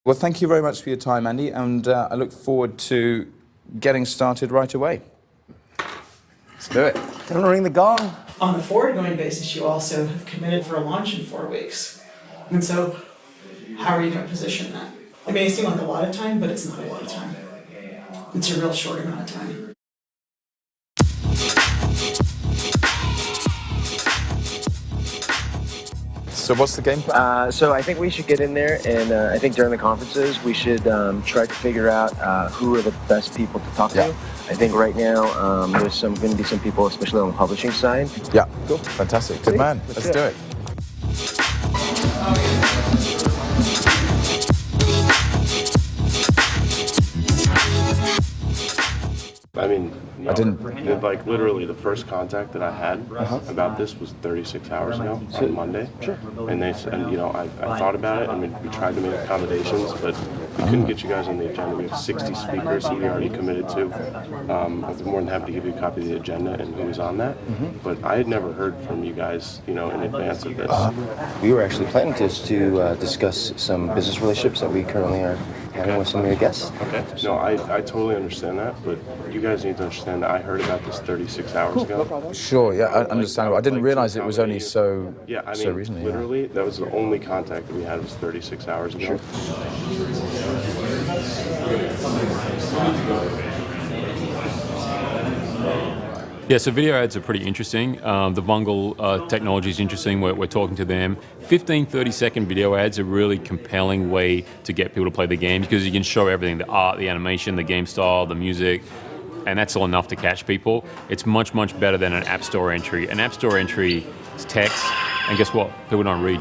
Well, thank you very much for your time, Andy, and I look forward to getting started right away. Let's do it. Don't ring the gong. On a forward-going basis, you also have committed for a launch in 4 weeks. And so, how are you going to position that? It may seem like a lot of time, but it's not a lot of time. It's a real short amount of time. So what's the game plan? So I think we should get in there, and I think during the conferences we should try to figure out who are the best people to talk to. I think right now there's going to be some people, especially on the publishing side. Yeah, cool, fantastic, good man. Let's do it. I mean, like literally the first contact that I had about this was 36 hours ago on Monday. Sure. And they said, I thought about it. I mean, we tried to make accommodations, but we couldn't get you guys on the agenda. We have 60 speakers that we already committed to. I'd be more than happy to give you a copy of the agenda and who's on that. But I had never heard from you guys, in advance of this. We were actually planning to discuss some business relationships that we currently are having with some of your guests. Okay. No, I totally understand that, but you guys need to understand that I heard about this 36 hours ago. Sure, yeah, understandable. I didn't realize it was only so recently. Literally, that was the only contact that we had was 36 hours ago. Yeah, so video ads are pretty interesting. The Vungle technology is interesting. We're talking to them. 15, 30-second video ads are a really compelling way to get people to play the game because you can show everything, the art, the animation, the game style, the music, and that's all enough to catch people. It's much, much better than an App Store entry. An App Store entry is text, and guess what? People don't read.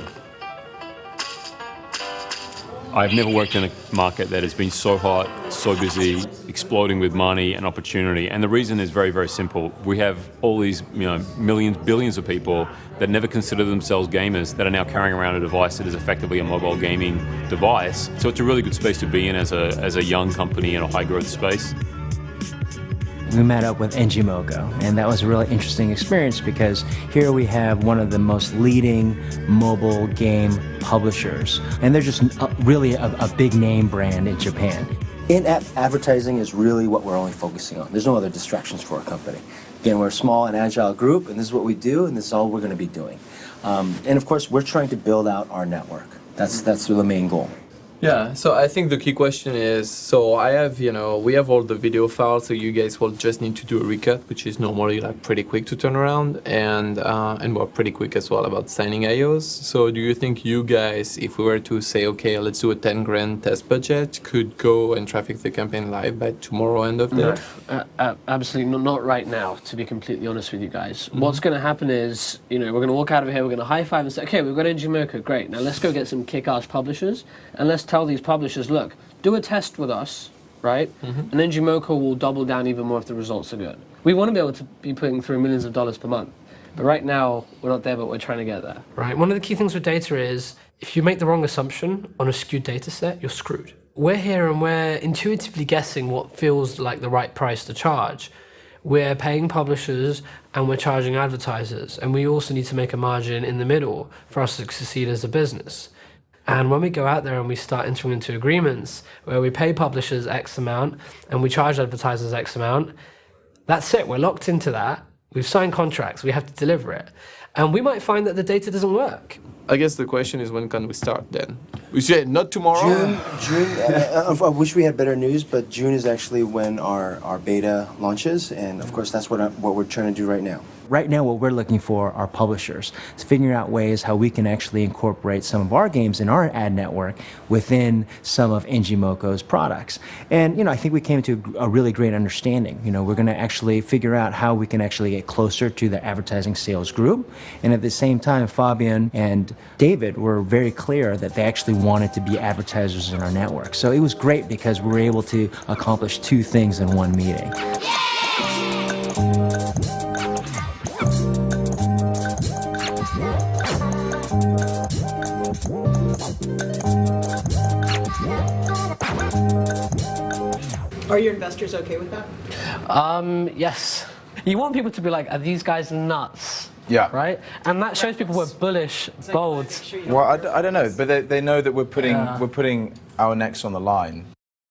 I've never worked in a market that has been so hot, so busy, exploding with money and opportunity. And the reason is very, very simple. We have all these, millions, billions of people that never consider themselves gamers that are now carrying around a device that is effectively a mobile gaming device. So it's a really good space to be in as a young company in a high growth space. We met up with Engimoco, and that was a really interesting experience because here we have one of the most leading mobile game publishers, and they're just really a big name brand in Japan. In-app advertising is really what we're only focusing on. There's no other distractions for our company. Again, we're a small and agile group, and this is what we do, and this is all we're going to be doing. And of course, we're trying to build out our network. That's the main goal. Yeah, so I think the key question is, so I have, we have all the video files, so you guys will just need to do a recut, which is normally like pretty quick to turn around, and we're pretty quick as well about signing IOs. So do you think you guys, if we were to say, okay, let's do a 10 grand test budget, could go and traffic the campaign live by tomorrow end of day? Absolutely not right now, to be completely honest with you guys. What's going to happen is, we're going to walk out of here, we're going to high five and say, okay, we've got Engimoco, great. Now let's go get some kick-ass publishers, and let's tell these publishers, look, do a test with us, right? And Engimoco will double down even more if the results are good. We want to be able to be putting through millions of dollars per month. But right now, we're not there, but we're trying to get there. Right, one of the key things with data is, if you make the wrong assumption on a skewed data set, you're screwed. We're here and we're intuitively guessing what feels like the right price to charge. We're paying publishers and we're charging advertisers, and we also need to make a margin in the middle for us to succeed as a business. And when we go out there and we start entering into agreements where we pay publishers X amount and we charge advertisers X amount, that's it, we're locked into that. We've signed contracts, we have to deliver it. And we might find that the data doesn't work. I guess the question is, when can we start then? We said not tomorrow? June, I wish we had better news, but June is actually when our beta launches, and of course that's what we're trying to do right now. Right now, what we're looking for are publishers. It's figuring out ways how we can actually incorporate some of our games in our ad network within some of Engimoco's products. And, I think we came to a really great understanding. We're going to actually figure out how we can actually get closer to the advertising sales group. And at the same time, Fabian and David were very clear that they actually wanted to be advertisers in our network. So it was great because we were able to accomplish two things in one meeting. Are your investors okay with that? Yes. You want people to be like, are these guys nuts? Yeah. Right? And that shows people we're bullish, bold. Well, I don't know, but they know that we're putting our necks on the line.